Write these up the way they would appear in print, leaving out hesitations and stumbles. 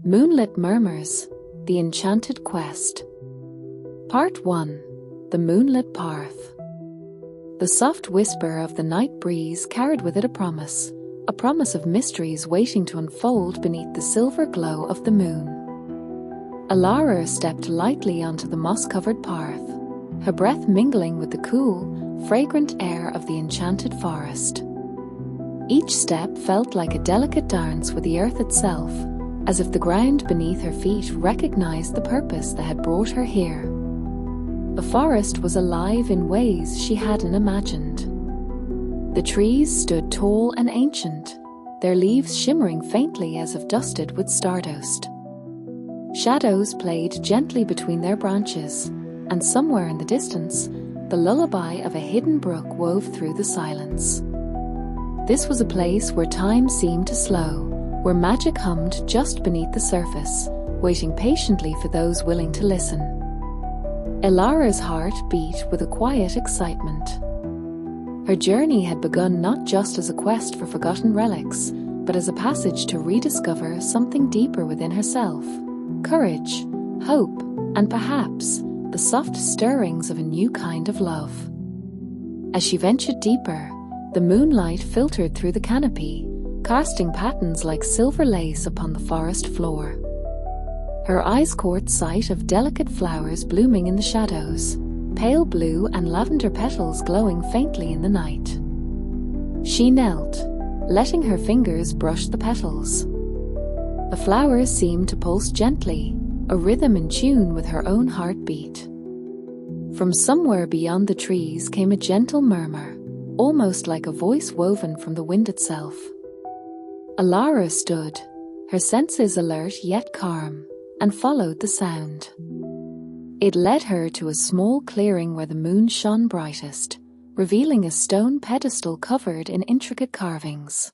MoonlitMurmurs, The Enchanted Quest. Part 1. The Moonlit Path. The soft whisper of the night breeze carried with it a promise of mysteries waiting to unfold beneath the silver glow of the moon. Alara stepped lightly onto the moss-covered path, her breath mingling with the cool, fragrant air of the enchanted forest. Each step felt like a delicate dance with the earth itself, as if the ground beneath her feet recognized the purpose that had brought her here. The forest was alive in ways she hadn't imagined. The trees stood tall and ancient, their leaves shimmering faintly as if dusted with stardust. Shadows played gently between their branches, and somewhere in the distance, the lullaby of a hidden brook wove through the silence. This was a place where time seemed to slow, where magic hummed just beneath the surface, waiting patiently for those willing to listen. Alara's heart beat with a quiet excitement. Her journey had begun not just as a quest for forgotten relics, but as a passage to rediscover something deeper within herself: courage, hope, and perhaps the soft stirrings of a new kind of love. As she ventured deeper, the moonlight filtered through the canopy, casting patterns like silver lace upon the forest floor. Her eyes caught sight of delicate flowers blooming in the shadows, pale blue and lavender petals glowing faintly in the night. She knelt, letting her fingers brush the petals. The flowers seemed to pulse gently, a rhythm in tune with her own heartbeat. From somewhere beyond the trees came a gentle murmur, almost like a voice woven from the wind itself. Alara stood, her senses alert yet calm, and followed the sound. It led her to a small clearing where the moon shone brightest, revealing a stone pedestal covered in intricate carvings.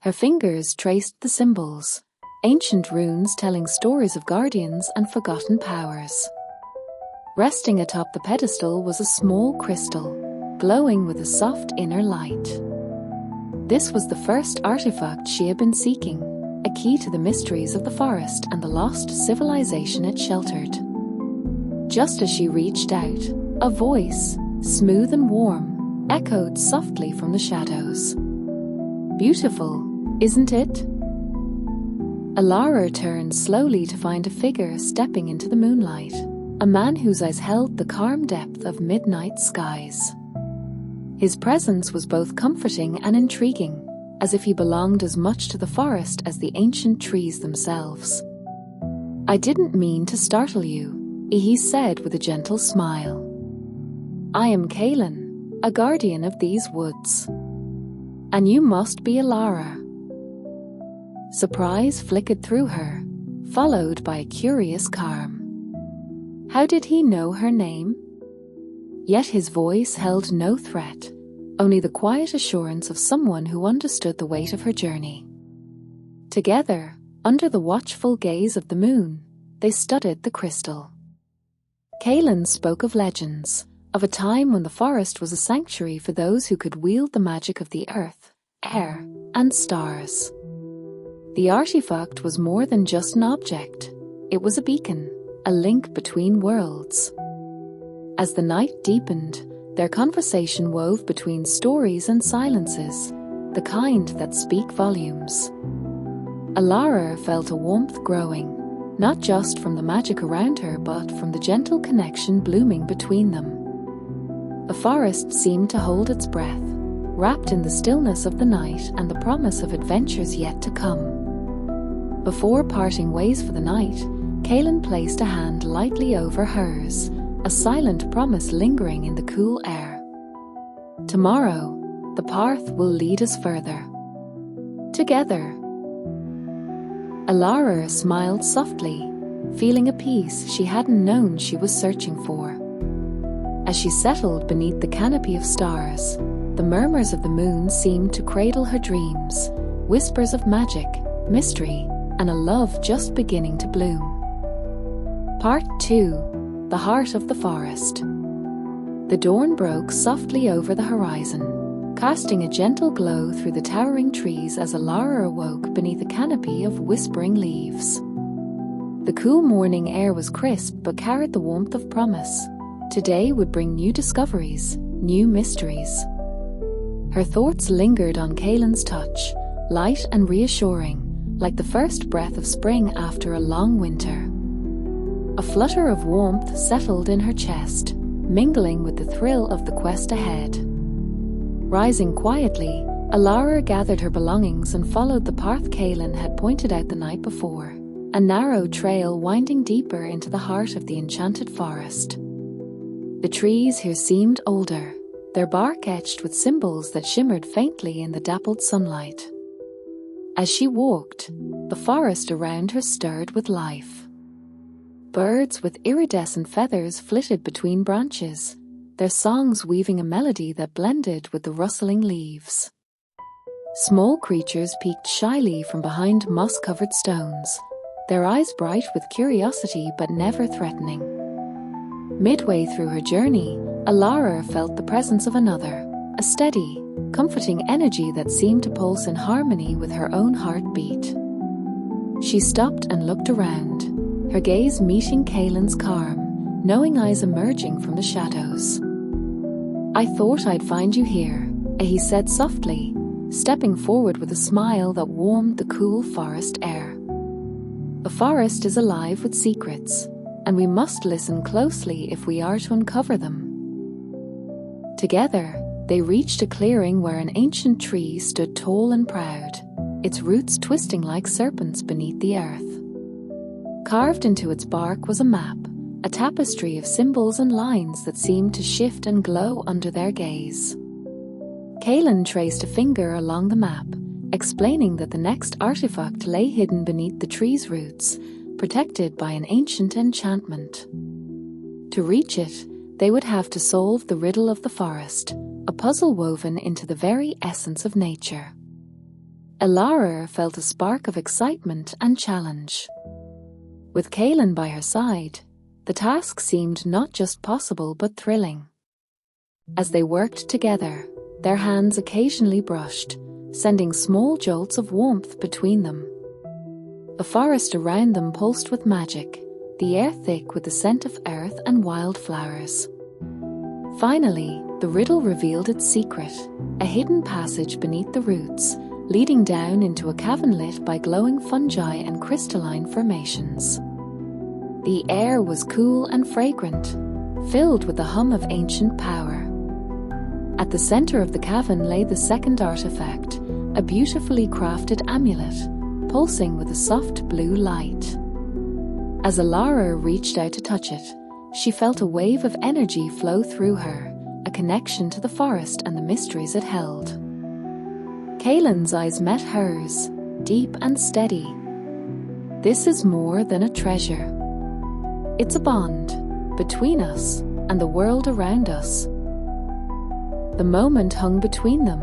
Her fingers traced the symbols, ancient runes telling stories of guardians and forgotten powers. Resting atop the pedestal was a small crystal, glowing with a soft inner light. This was the first artifact she had been seeking, a key to the mysteries of the forest and the lost civilization it sheltered. Just as she reached out, a voice, smooth and warm, echoed softly from the shadows. "Beautiful, isn't it?" Alara turned slowly to find a figure stepping into the moonlight, a man whose eyes held the calm depth of midnight skies. His presence was both comforting and intriguing, as if he belonged as much to the forest as the ancient trees themselves. "I didn't mean to startle you," he said with a gentle smile. "I am Kaelin, a guardian of these woods. And you must be Alara." Surprise flickered through her, followed by a curious calm. How did he know her name? Yet his voice held no threat, only the quiet assurance of someone who understood the weight of her journey. Together, under the watchful gaze of the moon, they studied the crystal. Kaelin spoke of legends, of a time when the forest was a sanctuary for those who could wield the magic of the earth, air, and stars. The artifact was more than just an object. It was a beacon, a link between worlds. As the night deepened, their conversation wove between stories and silences, the kind that speak volumes. Alara felt a warmth growing, not just from the magic around her but from the gentle connection blooming between them. The forest seemed to hold its breath, wrapped in the stillness of the night and the promise of adventures yet to come. Before parting ways for the night, Kaelin placed a hand lightly over hers, a silent promise lingering in the cool air. Tomorrow, the path will lead us further. Together. Alara smiled softly, feeling a peace she hadn't known she was searching for. As she settled beneath the canopy of stars, the murmurs of the moon seemed to cradle her dreams, whispers of magic, mystery, and a love just beginning to bloom. Part 2. The Heart of the Forest. The dawn broke softly over the horizon, casting a gentle glow through the towering trees as Alara awoke beneath a canopy of whispering leaves. The cool morning air was crisp but carried the warmth of promise. Today would bring new discoveries, new mysteries. Her thoughts lingered on Kaelin's touch, light and reassuring, like the first breath of spring after a long winter. A flutter of warmth settled in her chest, mingling with the thrill of the quest ahead. Rising quietly, Alara gathered her belongings and followed the path Kaelin had pointed out the night before, a narrow trail winding deeper into the heart of the enchanted forest. The trees here seemed older, their bark etched with symbols that shimmered faintly in the dappled sunlight. As she walked, the forest around her stirred with life. Birds with iridescent feathers flitted between branches, their songs weaving a melody that blended with the rustling leaves. Small creatures peeked shyly from behind moss-covered stones, their eyes bright with curiosity but never threatening. Midway through her journey, Alara felt the presence of another, a steady, comforting energy that seemed to pulse in harmony with her own heartbeat. She stopped and looked around, her gaze meeting Kaelin's calm, knowing eyes emerging from the shadows. "I thought I'd find you here," he said softly, stepping forward with a smile that warmed the cool forest air. "The forest is alive with secrets, and we must listen closely if we are to uncover them." Together, they reached a clearing where an ancient tree stood tall and proud, its roots twisting like serpents beneath the earth. Carved into its bark was a map, a tapestry of symbols and lines that seemed to shift and glow under their gaze. Kaelin traced a finger along the map, explaining that the next artifact lay hidden beneath the tree's roots, protected by an ancient enchantment. To reach it, they would have to solve the riddle of the forest, a puzzle woven into the very essence of nature. Alara felt a spark of excitement and challenge. With Kaelin by her side, the task seemed not just possible but thrilling. As they worked together, their hands occasionally brushed, sending small jolts of warmth between them. The forest around them pulsed with magic, the air thick with the scent of earth and wildflowers. Finally, the riddle revealed its secret, a hidden passage beneath the roots, leading down into a cavern lit by glowing fungi and crystalline formations. The air was cool and fragrant, filled with the hum of ancient power. At the center of the cavern lay the second artifact, a beautifully crafted amulet, pulsing with a soft blue light. As Alara reached out to touch it, she felt a wave of energy flow through her, a connection to the forest and the mysteries it held. Kaelin's eyes met hers, deep and steady. "This is more than a treasure. It's a bond between us and the world around us." The moment hung between them,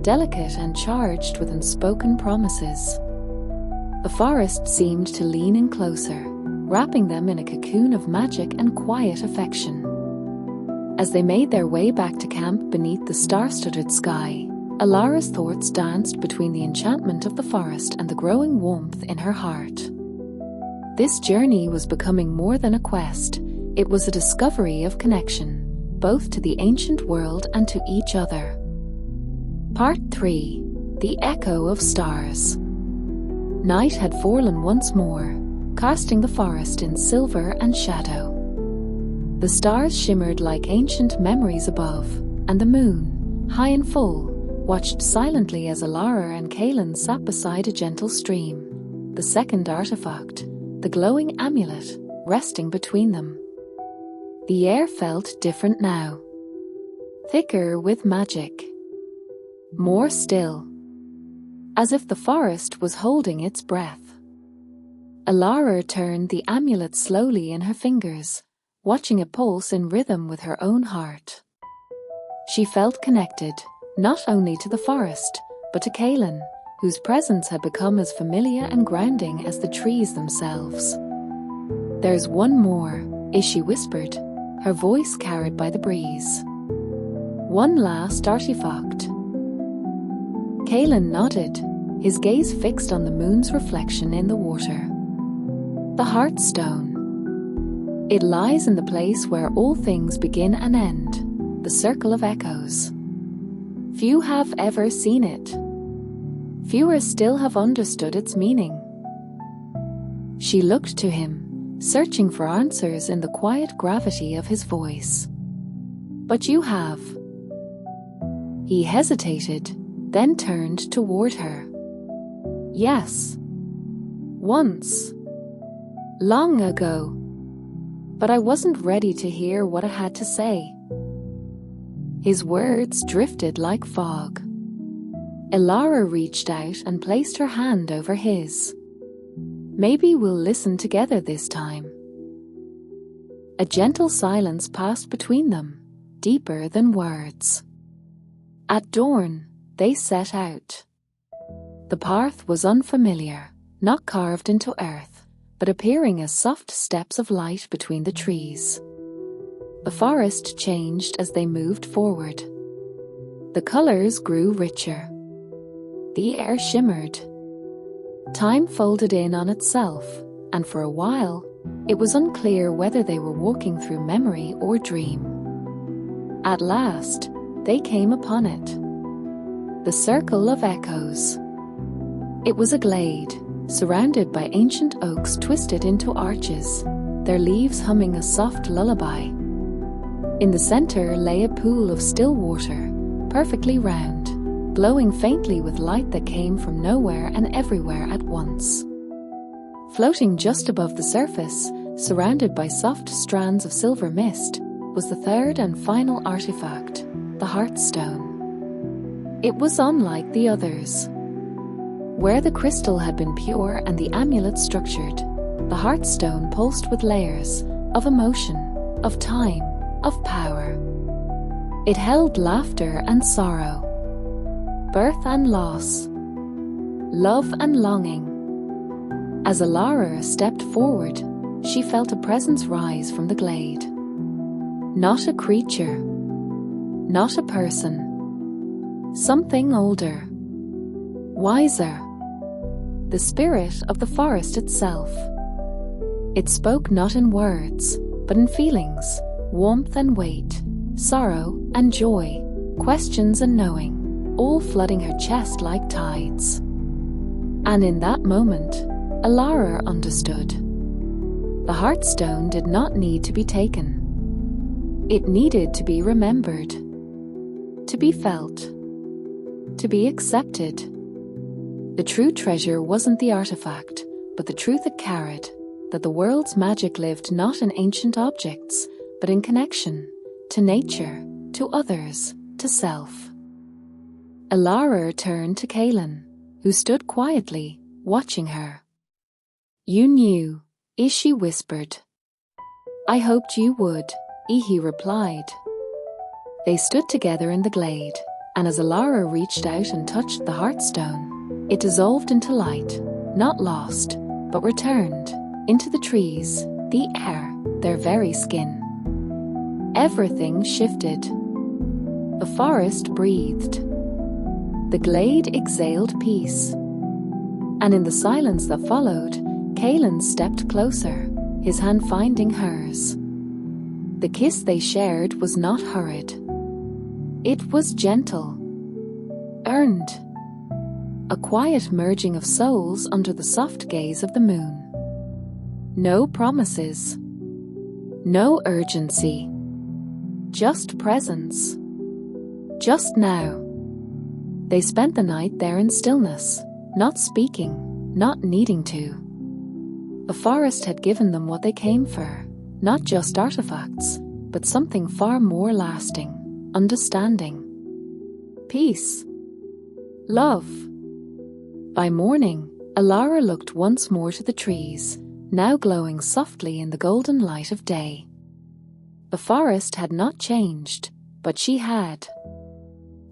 delicate and charged with unspoken promises. The forest seemed to lean in closer, wrapping them in a cocoon of magic and quiet affection. As they made their way back to camp beneath the star-studded sky, Alara's thoughts danced between the enchantment of the forest and the growing warmth in her heart. This journey was becoming more than a quest, it was a discovery of connection, both to the ancient world and to each other. Part 3. The Echo of Stars. Night had fallen once more, casting the forest in silver and shadow. The stars shimmered like ancient memories above, and the moon, high and full, watched silently as Alara and Kaelin sat beside a gentle stream, the second artifact, the glowing amulet, resting between them. The air felt different now. Thicker with magic. More still. As if the forest was holding its breath. Alara turned the amulet slowly in her fingers, watching it pulse in rhythm with her own heart. She felt connected, not only to the forest, but to Kaelin, whose presence had become as familiar and grounding as the trees themselves. "There's one more," she whispered, her voice carried by the breeze. "One last artifact. Kalen nodded, his gaze fixed on the moon's reflection in the water. The Heartstone. It lies in the place where all things begin and end, the circle of echoes. Few have ever seen it. Fewer still have understood its meaning. She looked to him, searching for answers in the quiet gravity of his voice. But you have. He hesitated, then turned toward her. Yes. Once. Long ago. But I wasn't ready to hear what I had to say. His words drifted like fog. Elara reached out and placed her hand over his. Maybe we'll listen together this time. A gentle silence passed between them, deeper than words. At dawn, they set out. The path was unfamiliar, not carved into earth, but appearing as soft steps of light between the trees. The forest changed as they moved forward. The colors grew richer. The air shimmered. Time folded in on itself, and for a while, it was unclear whether they were walking through memory or dream. At last, they came upon it. The Circle of Echoes. It was a glade, surrounded by ancient oaks twisted into arches, their leaves humming a soft lullaby. In the center lay a pool of still water, perfectly round, glowing faintly with light that came from nowhere and everywhere at once. Floating just above the surface, surrounded by soft strands of silver mist, was the third and final artifact, the Heartstone. It was unlike the others. Where the crystal had been pure and the amulet structured, the Heartstone pulsed with layers of emotion, of time, of power. It held laughter and sorrow, birth and loss, love and longing. As Elara stepped forward, she felt a presence rise from the glade. Not a creature, not a person. Something older, wiser, the spirit of the forest itself. It spoke not in words, but in feelings, warmth and weight, sorrow and joy, questions and knowing, all flooding her chest like tides. And in that moment, Elara understood. The Heartstone did not need to be taken. It needed to be remembered, to be felt, to be accepted. The true treasure wasn't the artifact, but the truth it carried, that the world's magic lived not in ancient objects, but in connection, to nature, to others, to self. Elara turned to Kalen, who stood quietly, watching her. You knew, Ishi whispered. I hoped you would, Ihi replied. They stood together in the glade, and as Elara reached out and touched the Heartstone, it dissolved into light, not lost, but returned, into the trees, the air, their very skin. Everything shifted. The forest breathed. The glade exhaled peace. And in the silence that followed, Kalen stepped closer, his hand finding hers. The kiss they shared was not hurried. It was gentle, earned, a quiet merging of souls under the soft gaze of the moon. No promises, no urgency, just presence, just now. They spent the night there in stillness, not speaking, not needing to. The forest had given them what they came for, not just artifacts, but something far more lasting. Understanding, peace, love. By morning, Elara looked once more to the trees, now glowing softly in the golden light of day. The forest had not changed, but she had.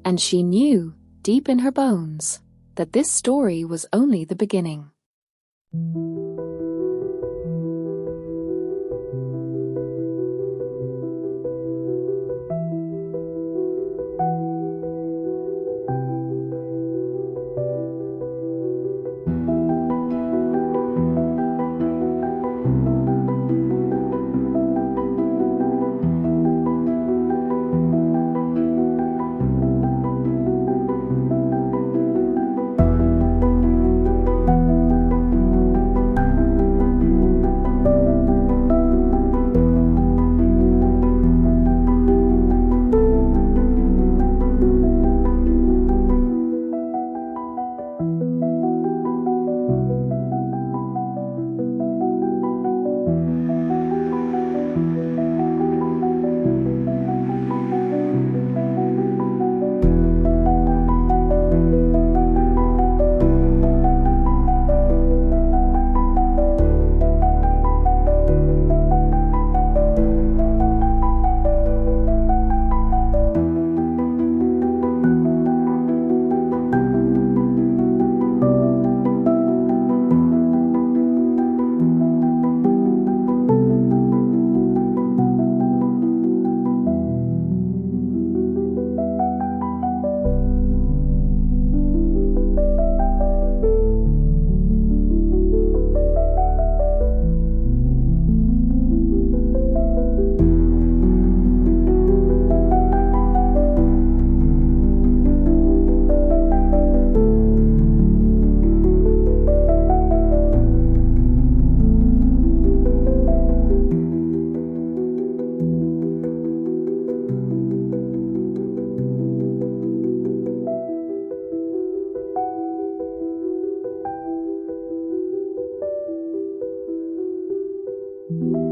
And she knew, deep in her bones, that this story was only the beginning. you.